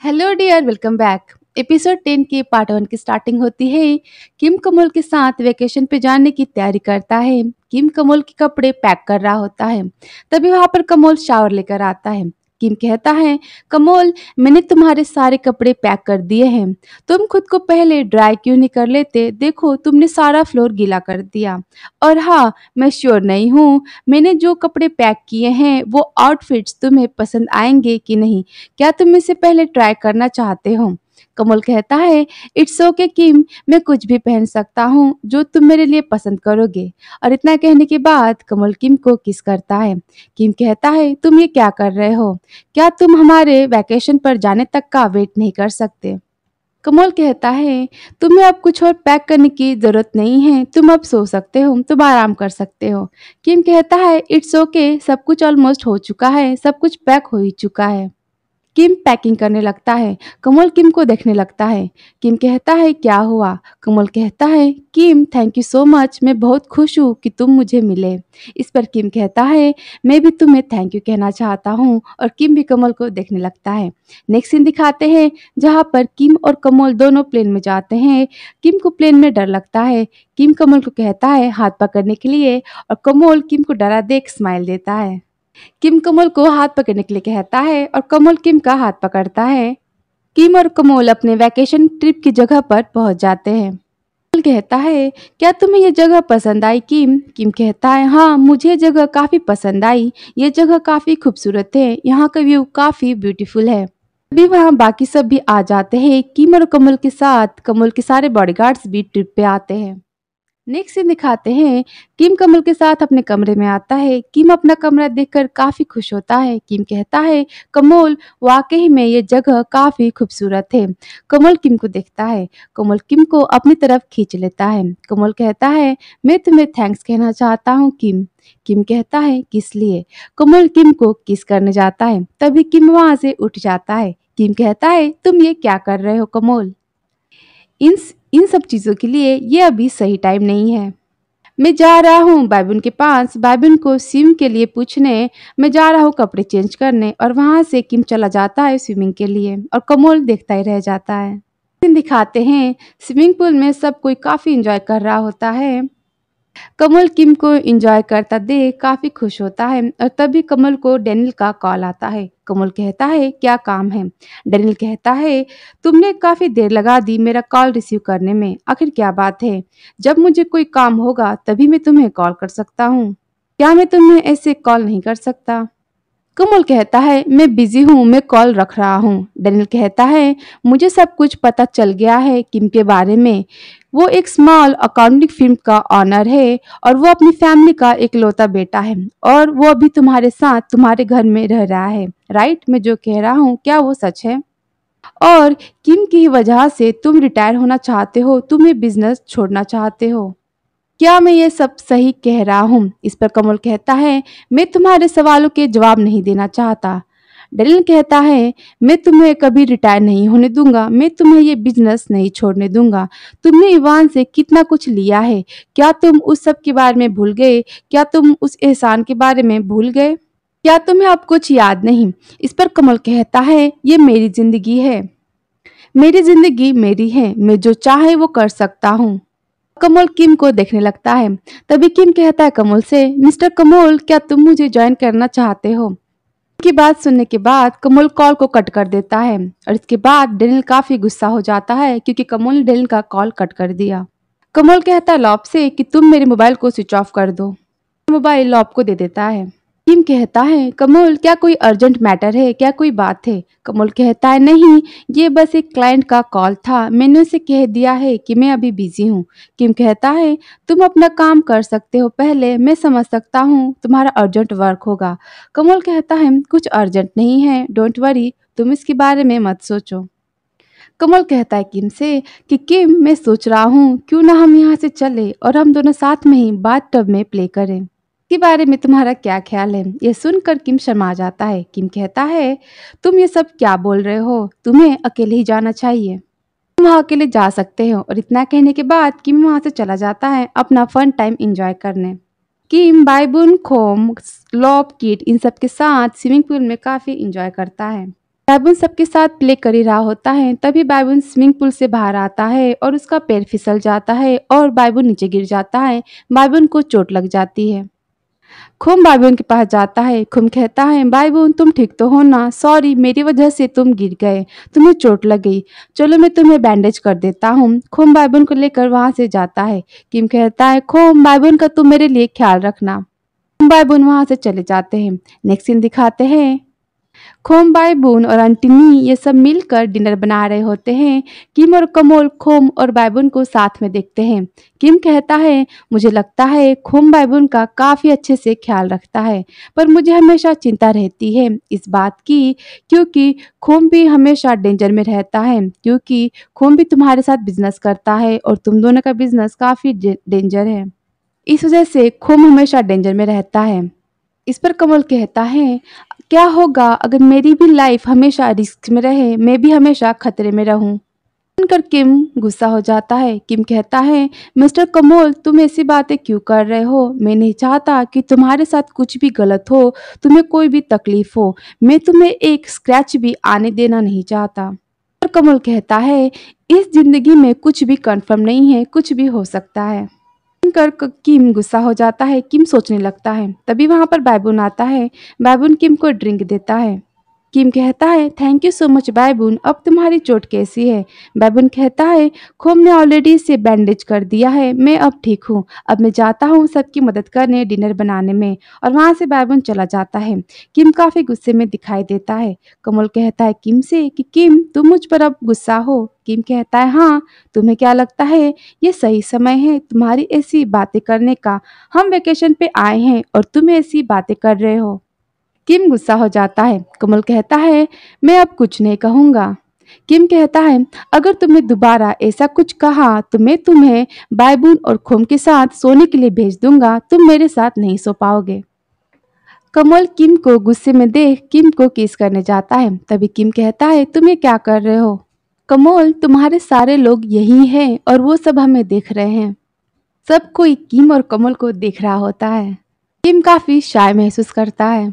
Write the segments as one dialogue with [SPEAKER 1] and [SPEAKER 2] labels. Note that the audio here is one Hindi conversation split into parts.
[SPEAKER 1] Hello dear, welcome back. Episode 10 के पार्ट 1 की स्टार्टिंग होती है। किम कमल के साथ वेकेशन पे जाने की तैयारी करता है। किम कमल के कपड़े पैक कर रहा होता है। तभी वहां पर कमल शावर लेकर आता है। किम कहता है, कमल, मैंने तुम्हारे सारे कपड़े पैक कर दिए हैं। तुम खुद को पहले ड्राई क्यों नहीं कर लेते? देखो, तुमने सारा फ्लोर गीला कर दिया। और हाँ, मैं श्योर नहीं हूँ मैंने जो कपड़े पैक किए हैं वो आउटफिट्स तुम्हें पसंद आएंगे कि नहीं। क्या तुम इसे पहले ट्राई करना चाहते हो? कमल कहता है, इट्स ओके किम, मैं कुछ भी पहन सकता हूँ जो तुम मेरे लिए पसंद करोगे। और इतना कहने के बाद कमल किम को किस करता है। किम कहता है, तुम ये क्या कर रहे हो? क्या तुम हमारे वैकेशन पर जाने तक का वेट नहीं कर सकते? कमल कहता है, तुम्हें अब कुछ और पैक करने की जरूरत नहीं है, तुम अब सो सकते हो, तुम आराम कर सकते हो। किम कहता है, इट्स ओके, सब कुछ ऑलमोस्ट हो चुका है, सब कुछ पैक हो ही चुका है। किम पैकिंग करने लगता है। कमल किम को देखने लगता है। किम कहता है, क्या हुआ? कमल कहता है, किम, थैंक यू सो मच, मैं बहुत खुश हूँ कि तुम मुझे मिले। इस पर किम कहता है, मैं भी तुम्हें थैंक यू कहना चाहता हूँ। और किम भी कमल को देखने लगता है। नेक्स्ट सीन दिखाते हैं जहाँ पर किम और कमल दोनों प्लेन में जाते हैं। किम को प्लेन में डर लगता है। किम कमल को कहता है हाथ पकड़ने के लिए, और कमल किम को डरा देख स्माइल देता है। किम कमल को हाथ पकड़ने के लिए कहता है और कमल किम का हाथ पकड़ता है। किम और कमल अपने वैकेशन ट्रिप की जगह पर पहुंच जाते हैं। कमल कहता है, क्या तुम्हें ये जगह पसंद आई किम? किम कहता है, हाँ, मुझे ये जगह काफी पसंद आई। ये जगह काफी खूबसूरत है, यहाँ का व्यू काफी ब्यूटीफुल है। अभी वहाँ बाकी सब भी आ जाते हैं। किम और कमल के साथ कमल के सारे बॉडीगार्ड्स भी ट्रिप पे आते हैं। नेक्स्ट सीन दिखाते हैं, किम कमल के साथ अपने कमरे में आता है। किम अपना कमरा देखकर काफी खुश होता है। किम कहता है, कमल, वाकई में ये जगह काफी खूबसूरत है। कमल किम को देखता है। कमल किम को अपनी तरफ खींच लेता है। कमल कहता है, मैं तुम्हें थैंक्स कहना चाहता हूँ किम। किम कहता है, किस लिए? कमल किम को किस करने जाता है। तभी किम वहां से उठ जाता है। किम कहता है, तुम ये क्या कर रहे हो कमल? इन इन सब चीज़ों के लिए ये अभी सही टाइम नहीं है। मैं जा रहा हूँ बाइबुन के पास, बाइबुन को स्विम के लिए पूछने। मैं जा रहा हूँ कपड़े चेंज करने। और वहाँ से किम चला जाता है स्विमिंग के लिए और कमल देखता ही रह जाता है। दिन दिखाते हैं, स्विमिंग पूल में सब कोई काफ़ी इंजॉय कर रहा होता है। कमल किम को एंजॉय करता देख काफी खुश होता है। और तभी कमल को डेनियल का कॉल आता है। कमल कहता है, क्या काम है? डेनियल कहता है, तुमने काफी देर लगा दी मेरा कॉल रिसीव करने में, आखिर क्या बात है? जब मुझे कोई काम होगा तभी मैं तुम्हें कॉल कर सकता हूँ, क्या मैं तुम्हें ऐसे कॉल नहीं कर सकता? कमल कहता है, मैं बिजी हूँ, मैं कॉल रख रहा हूँ। डेनियल कहता है, मुझे सब कुछ पता चल गया है किम के बारे में। वो एक स्मॉल अकाउंटिंग फर्म का ऑनर है और वो अपनी फैमिली का इकलौता बेटा है। और वो अभी तुम्हारे साथ तुम्हारे घर में रह रहा है, राइट? मैं जो कह रहा हूँ क्या वो सच है? और किम की वजह से तुम रिटायर होना चाहते हो, तुम ये बिजनेस छोड़ना चाहते हो। क्या मैं ये सब सही कह रहा हूँ? इस पर कमल कहता है, मैं तुम्हारे सवालों के जवाब नहीं देना चाहता। डेनियल कहता है, मैं तुम्हें कभी रिटायर नहीं होने दूंगा, मैं तुम्हें ये बिजनेस नहीं छोड़ने दूंगा। तुमने इवान से कितना कुछ लिया है, क्या तुम उस सब के बारे में भूल गए? क्या तुम उस एहसान के बारे में भूल गए? क्या तुम्हें अब कुछ याद नहीं? इस पर कमल कहता है, ये मेरी जिंदगी है, मेरी जिंदगी मेरी है, मैं जो चाहे वो कर सकता हूँ। कमल किम को देखने लगता है। तभी किम कहता है कमल से, मिस्टर कमल, क्या तुम मुझे ज्वाइन करना चाहते हो? की बात सुनने के बाद कमल कॉल को कट कर देता है। और इसके बाद डेनियल काफी गुस्सा हो जाता है क्योंकि कमल ने डेनियल का कॉल कट कर दिया। कमल कहता है लॉब से कि तुम मेरे मोबाइल को स्विच ऑफ कर दो। मोबाइल लॉब को दे देता है। किम कहता है, कमल, क्या कोई अर्जेंट मैटर है? क्या कोई बात है? कमल कहता है, नहीं, ये बस एक क्लाइंट का कॉल था, मैंने उसे कह दिया है कि मैं अभी बिजी हूँ। किम कहता है, तुम अपना काम कर सकते हो पहले, मैं समझ सकता हूँ तुम्हारा अर्जेंट वर्क होगा। कमल कहता है, कुछ अर्जेंट नहीं है, डोंट वरी, तुम इसके बारे में मत सोचो। कमल कहता है किम से कि किम, मैं सोच रहा हूँ क्यों ना हम यहाँ से चले और हम दोनों साथ में ही बाथ टब में प्ले करें। के बारे में तुम्हारा क्या ख्याल है? ये सुनकर किम शर्मा जाता है। किम कहता है, तुम ये सब क्या बोल रहे हो? तुम्हें अकेले ही जाना चाहिए, तुम वहाँ अकेले जा सकते हो। और इतना कहने के बाद किम वहाँ से चला जाता है अपना फन टाइम एंजॉय करने। किम बाइबुन, खोम, लॉब, किट इन सब के साथ स्विमिंग पूल में काफी एंजॉय करता है। बायबुन सबके साथ प्ले कर ही रहा होता है, तभी बायबुन स्विमिंग पूल से बाहर आता है और उसका पैर फिसल जाता है और बायबुन नीचे गिर जाता है। बायबुन को चोट लग जाती है। खुम बायबुन के पास जाता है। खुम कहता है, बायबुन तुम ठीक तो हो ना? सॉरी, मेरी वजह से तुम गिर गए, तुम्हें चोट लग गई। चलो मैं तुम्हें बैंडेज कर देता हूँ। खुम बायबुन को लेकर वहां से जाता है। किम कहता है, खुम बायबुन का तुम मेरे लिए ख्याल रखना। खुम बायबुन वहां से चले जाते हैं। नेक्स्ट सीन दिखाते हैं, खोम बायबुन और अंटिनी ये सब मिलकर डिनर बना रहे होते हैं। किम और कमोल खोम और बायबुन को साथ में देखते हैं। किम कहता है, मुझे लगता है खोम बायबुन का काफ़ी अच्छे से ख्याल रखता है, पर मुझे हमेशा चिंता रहती है इस बात की, क्योंकि खोम भी हमेशा डेंजर में रहता है, क्योंकि खोम भी तुम्हारे साथ बिजनेस करता है और तुम दोनों का बिजनेस काफ़ी डेंजर है। इस वजह से खोम हमेशा डेंजर में रहता है। इस पर कमल कहता है, क्या होगा अगर मेरी भी लाइफ हमेशा रिस्क में रहे, मैं भी हमेशा खतरे में रहूं। सुनकर किम गुस्सा हो जाता है। किम कहता है, मिस्टर कमोल तुम ऐसी बातें क्यों कर रहे हो? मैं नहीं चाहता कि तुम्हारे साथ कुछ भी गलत हो, तुम्हें कोई भी तकलीफ हो। मैं तुम्हें एक स्क्रैच भी आने देना नहीं चाहता। पर कमल कहता है, इस जिंदगी में कुछ भी कंफर्म नहीं है, कुछ भी हो सकता है। कर किम गुस्सा हो जाता है। किम सोचने लगता है। तभी वहां पर बायबुन आता है। बायबुन किम को ड्रिंक देता है। किम कहता है, थैंक यू सो मच बायबुन, अब तुम्हारी चोट कैसी है? बायबुन कहता है, खोम ने ऑलरेडी इसे बैंडेज कर दिया है, मैं अब ठीक हूँ। अब मैं जाता हूँ सबकी मदद करने डिनर बनाने में। और वहाँ से बायबुन चला जाता है। किम काफ़ी गुस्से में दिखाई देता है। कमल कहता है किम से कि किम तुम मुझ पर अब गुस्सा हो? किम कहता है, हाँ, तुम्हें क्या लगता है ये सही समय है तुम्हारी ऐसी बातें करने का? हम वेकेशन पे आए हैं और तुम ऐसी बातें कर रहे हो। किम गुस्सा हो जाता है। कमल कहता है, मैं अब कुछ नहीं कहूँगा। किम कहता है, अगर तुमने दोबारा ऐसा कुछ कहा तो मैं तुम्हें बायबुन और खोम के साथ सोने के लिए भेज दूंगा, तुम मेरे साथ नहीं सो पाओगे। कमल किम को गुस्से में देख किम को किस करने जाता है। तभी किम कहता है, तुम ये क्या कर रहे हो? कमल तुम्हारे सारे लोग यही हैं और वो सब हमें देख रहे हैं। सब कोई किम और कमल को देख रहा होता है। किम काफी शाय महसूस करता है,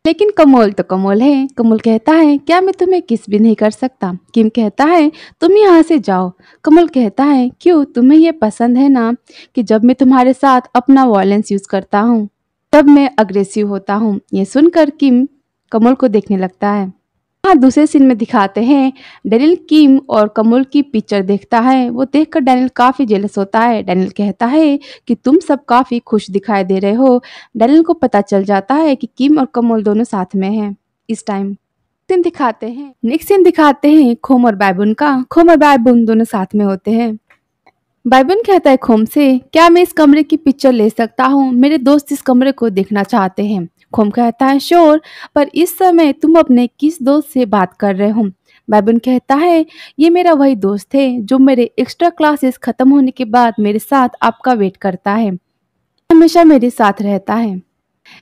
[SPEAKER 1] लेकिन कमोल तो कमोल है। कमोल कहता है, क्या मैं तुम्हें किस भी नहीं कर सकता? किम कहता है, तुम यहाँ से जाओ। कमोल कहता है, क्यों, तुम्हें ये पसंद है ना कि जब मैं तुम्हारे साथ अपना वॉयलेंस यूज करता हूँ तब मैं अग्रेसिव होता हूँ। ये सुनकर किम कमोल को देखने लगता है। हाँ, दूसरे सीन में दिखाते हैं, डैनियल किम और कमल की पिक्चर देखता है। वो देखकर डैनियल काफी जेलस होता है। डैनियल कहता है कि तुम सब काफी खुश दिखाई दे रहे हो। डैनियल को पता चल जाता है कि किम और कमल दोनों साथ में हैं इस टाइम। नेक्स्ट सीन दिखाते हैं खोम और बायबुन का। खोम और बायबुन दोनों साथ में होते हैं। बायबुन कहता है खोम से, क्या मैं इस कमरे की पिक्चर ले सकता हूँ? मेरे दोस्त इस कमरे को देखना चाहते हैं। खोम कहता है, श्योर, पर इस समय तुम अपने किस दोस्त से बात कर रहे हो? बायबुन कहता है, ये मेरा वही दोस्त है जो मेरे एक्स्ट्रा क्लासेस खत्म होने के बाद मेरे साथ आपका वेट करता है, हमेशा मेरे साथ रहता है।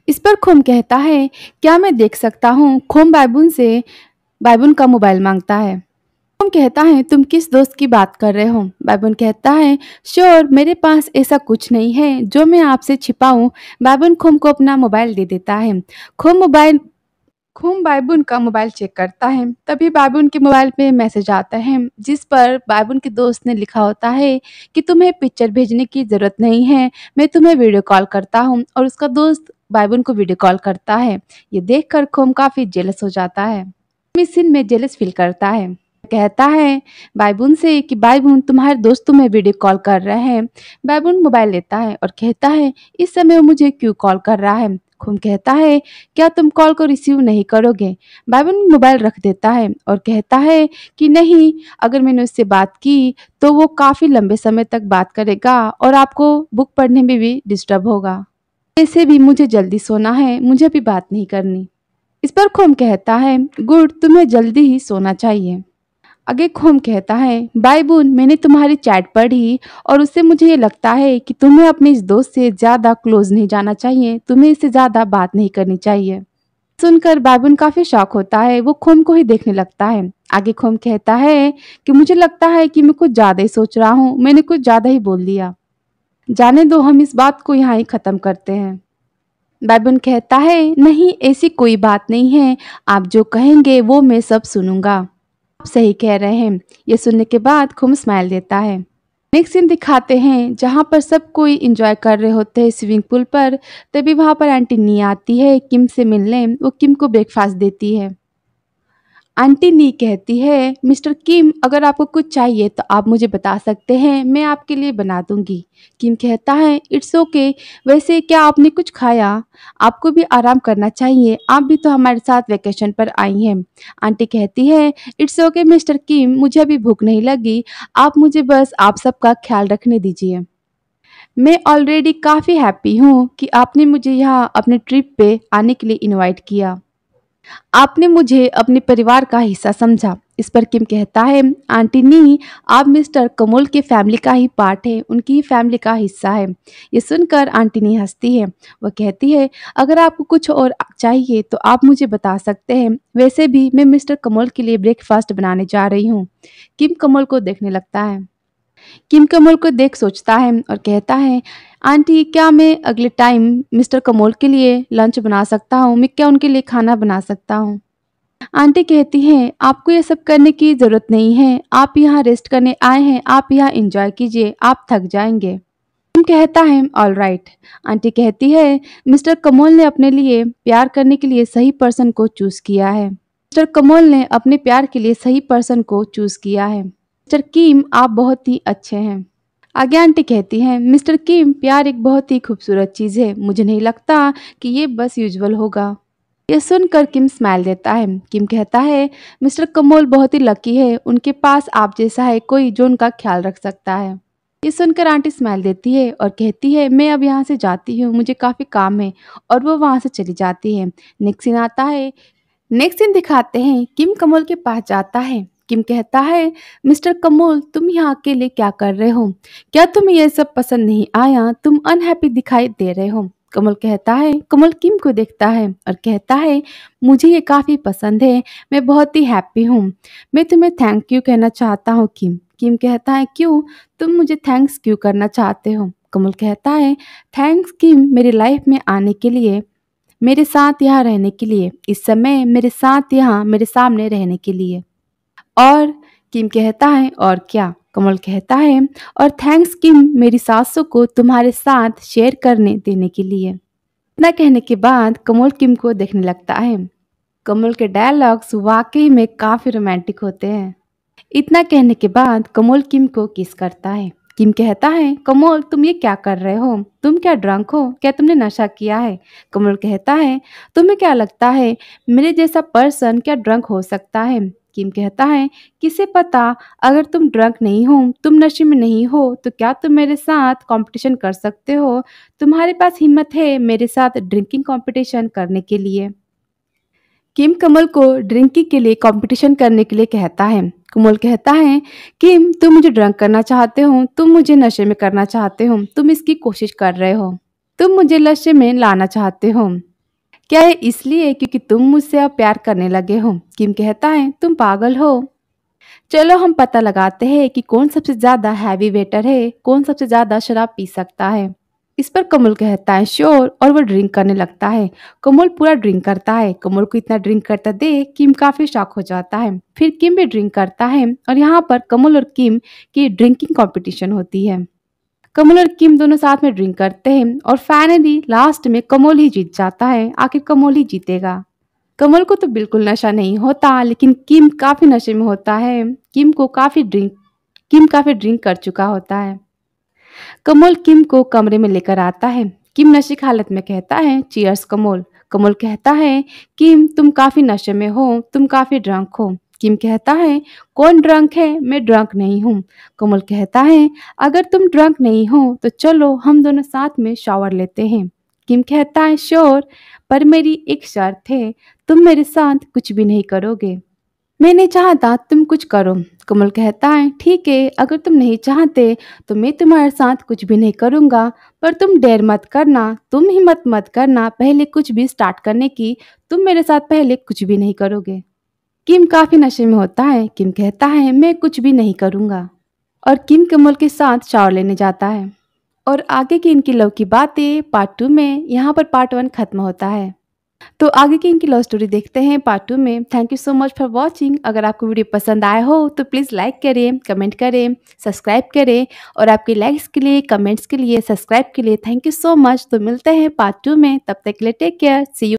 [SPEAKER 1] इस पर खोम कहता है, क्या मैं देख सकता हूँ? खोम बायबुन का मोबाइल मांगता है। खोम कहता है, तुम किस दोस्त की बात कर रहे हो? बायबुन कहता है, श्योर, मेरे पास ऐसा कुछ नहीं है जो मैं आपसे छिपाऊं। बायबुन खोम को अपना मोबाइल दे देता है। खोम बायबुन का मोबाइल चेक करता है। तभी बायबुन के मोबाइल पे मैसेज आता है जिस पर बायबुन के दोस्त ने लिखा होता है कि तुम्हें पिक्चर भेजने की जरूरत नहीं है, मैं तुम्हें वीडियो कॉल करता हूँ। और उसका दोस्त बायबुन को वीडियो कॉल करता है। ये देखकर खोम काफी जेलस हो जाता है। इस सीन में जेलस फील करता है। कहता है बायबुन से कि बायबुन तुम्हारे दोस्त तुम्हें वीडियो कॉल कर रहे हैं। बायबुन मोबाइल लेता है और कहता है, इस समय वो मुझे क्यों कॉल कर रहा है? खोम कहता है, क्या तुम कॉल को रिसीव नहीं करोगे? बायबुन मोबाइल रख देता है और कहता है कि नहीं, अगर मैंने उससे बात की तो वो काफी लंबे समय तक बात करेगा और आपको बुक पढ़ने में भी डिस्टर्ब होगा। ऐसे भी मुझे जल्दी सोना है, मुझे भी बात नहीं करनी। इस पर खोम कहता है, गुड, तुम्हें जल्दी ही सोना चाहिए। आगे खोम कहता है, बायबुन, मैंने तुम्हारी चैट पढ़ी और उससे मुझे ये लगता है कि तुम्हें अपने इस दोस्त से ज़्यादा क्लोज नहीं जाना चाहिए, तुम्हें इससे ज़्यादा बात नहीं करनी चाहिए। सुनकर बायबुन काफ़ी शॉक होता है। वो खोम को ही देखने लगता है। आगे खोम कहता है कि मुझे लगता है कि मैं कुछ ज़्यादा ही सोच रहा हूँ, मैंने कुछ ज़्यादा ही बोल दिया। जाने दो, हम इस बात को यहाँ ही ख़त्म करते हैं। बैबन कहता है, नहीं ऐसी कोई बात नहीं है, आप जो कहेंगे वो मैं सब सुनूंगा। आप सही कह रहे हैं। ये सुनने के बाद खुम स्माइल देता है। नेक्स्ट सीन दिखाते हैं जहाँ पर सब कोई एंजॉय कर रहे होते हैं स्विमिंग पूल पर। तभी वहाँ पर आंटी नी आती है किम से मिलने। वो किम को ब्रेकफास्ट देती है। आंटी नी कहती है, मिस्टर किम अगर आपको कुछ चाहिए तो आप मुझे बता सकते हैं, मैं आपके लिए बना दूंगी। किम कहता है, इट्स ओके। वैसे क्या आपने कुछ खाया? आपको भी आराम करना चाहिए, आप भी तो हमारे साथ वेकेशन पर आई हैं। आंटी कहती है, इट्स ओके मिस्टर किम, मुझे अभी भूख नहीं लगी, आप मुझे बस आप सबका ख्याल रखने दीजिए। मैं ऑलरेडी काफ़ी हैप्पी हूँ कि आपने मुझे यहाँ अपने ट्रिप पे आने के लिए इनवाइट किया। आपने मुझे अपने परिवार का हिस्सा समझा। इस पर किम कहता है, आंटी नी आप मिस्टर कमोल के फैमिली का ही पार्ट है, उनकी ही फैमिली का हिस्सा है। ये सुनकर आंटी नी हंसती है। वह कहती है, अगर आपको कुछ और चाहिए तो आप मुझे बता सकते हैं, वैसे भी मैं मिस्टर कमोल के लिए ब्रेकफास्ट बनाने जा रही हूँ। किम कमोल को देखने लगता है। किम कमोल को देख सोचता है और कहता है, आंटी क्या मैं अगले टाइम मिस्टर कमोल के लिए लंच बना सकता हूँ, मैं क्या उनके लिए खाना बना सकता हूँ? आंटी कहती हैं, आपको ये सब करने की ज़रूरत नहीं है, आप यहाँ रेस्ट करने आए हैं, आप यहाँ एंजॉय कीजिए, आप थक जाएंगे। किम कहता है, ऑल राइट। आंटी कहती है, मिस्टर कमोल ने अपने लिए प्यार करने के लिए सही पर्सन को चूज़ किया है। मिस्टर कमोल ने अपने प्यार के लिए सही पर्सन को चूज़ किया है। मिस्टर किम आप बहुत ही अच्छे हैं। आगे आंटी कहती हैं, मिस्टर किम प्यार एक बहुत ही खूबसूरत चीज़ है, मुझे नहीं लगता कि ये बस यूजुअल होगा। यह सुनकर किम स्माइल देता है। किम कहता है, मिस्टर कमोल बहुत ही लकी है, उनके पास आप जैसा है कोई जो उनका ख्याल रख सकता है। ये सुनकर आंटी स्माइल देती है और कहती है, मैं अब यहाँ से जाती हूँ, मुझे काफ़ी काम है। और वो वहाँ से चली जाती है। नेक्स्ट सीन आता है। नेक्स्ट सीन दिखाते हैं किम कमोल के पास जाता है। किम कहता है, मिस्टर कमोल तुम यहाँ अकेले क्या कर रहे हो? क्या तुम्हें यह सब पसंद नहीं आया? तुम अनहैप्पी दिखाई दे रहे हो। कमल कहता है, कमल किम को देखता है और कहता है, मुझे ये काफ़ी पसंद है, मैं बहुत ही हैप्पी हूँ। मैं तुम्हें थैंक यू कहना चाहता हूँ किम। किम कहता है, क्यों? तुम मुझे थैंक्स क्यों करना चाहते हो? कमल कहता है, थैंक्स किम मेरी लाइफ में आने के लिए, मेरे साथ यहाँ रहने के लिए, इस समय मेरे साथ यहाँ मेरे सामने रहने के लिए। और किम कहता है, और क्या? कमल कहता है, और थैंक्स किम मेरी सासू को तुम्हारे साथ शेयर करने देने के लिए। इतना कहने के बाद कमल किम को देखने लगता है। कमल के डायलॉग्स वाकई में काफ़ी रोमांटिक होते हैं। इतना कहने के बाद कमल किम को किस करता है। किम कहता है, कमल तुम ये क्या कर रहे हो? तुम क्या ड्रंक हो? क्या तुमने नशा किया है? कमल कहता है, तुम्हें क्या लगता है मेरे जैसा पर्सन क्या ड्रंक हो सकता है? किम कहता है, किसे पता, अगर तुम ड्रंक नहीं हो, तुम नशे में नहीं हो, तो क्या तुम मेरे साथ कंपटीशन कर सकते हो? तुम्हारे पास हिम्मत है मेरे साथ ड्रिंकिंग कंपटीशन करने के लिए? किम कमल को ड्रिंकिंग के लिए कंपटीशन करने के लिए कहता है। कमल कहता है, किम तुम मुझे ड्रंक करना चाहते हो, तुम मुझे नशे में करना चाहते हो, तुम इसकी कोशिश कर रहे हो, तुम मुझे नशे में लाना चाहते हो। क्या ये इसलिए क्योंकि तुम मुझसे अब प्यार करने लगे हो? किम कहता है, तुम पागल हो। चलो हम पता लगाते हैं कि कौन सबसे ज्यादा हैवी वेटर है, कौन सबसे ज्यादा शराब पी सकता है। इस पर कमल कहता है, श्योर, और वो ड्रिंक करने लगता है। कमल पूरा ड्रिंक करता है। कमल को इतना ड्रिंक करता देख किम काफी शॉक हो जाता है। फिर किम भी ड्रिंक करता है और यहाँ पर कमल और किम की ड्रिंकिंग कंपटीशन होती है। कमल और किम दोनों साथ में ड्रिंक करते हैं और फाइनली लास्ट में कमल ही जीत जाता है। आखिर कमल ही जीतेगा। कमल को तो बिल्कुल नशा नहीं होता, लेकिन किम काफी नशे में होता है। किम काफी ड्रिंक कर चुका होता है। कमल किम को कमरे में लेकर आता है। किम नशे की हालत में कहता है, चीयर्स कमल। कमल कहता है, किम तुम काफी नशे में हो, तुम काफी ड्रंक हो। किम कहता है, कौन ड्रंक है? मैं ड्रंक नहीं हूँ। कमल कहता है, अगर तुम ड्रंक नहीं हो तो चलो हम दोनों साथ में शावर लेते हैं। किम कहता है, श्योर, पर मेरी एक शर्त है, तुम मेरे साथ कुछ भी नहीं करोगे। मैं नहीं चाहता तुम कुछ करो। कमल कहता है, ठीक है, अगर तुम नहीं चाहते तो मैं तुम्हारे साथ कुछ भी नहीं करूँगा, पर तुम देर मत करना, तुम हिम्मत मत करना पहले कुछ भी स्टार्ट करने की, तुम मेरे साथ पहले कुछ भी नहीं करोगे। किम काफ़ी नशे में होता है। किम कहता है, मैं कुछ भी नहीं करूँगा, और किम कमल के साथ शावर लेने जाता है। और आगे की इनकी लव की बातें पार्ट 2 में, यहाँ पर पार्ट 1 खत्म होता है। तो आगे की इनकी लव स्टोरी देखते हैं पार्ट 2 में। Thank you so much for watching. अगर आपको वीडियो पसंद आया हो तो प्लीज़ लाइक करें, कमेंट करें, सब्सक्राइब करें और आपके लाइक्स के लिए, कमेंट्स के लिए, सब्सक्राइब के लिए थैंक यू सो मच। तो मिलते हैं पार्ट 2 में, तब तक के लिए टेक केयर, सी यू।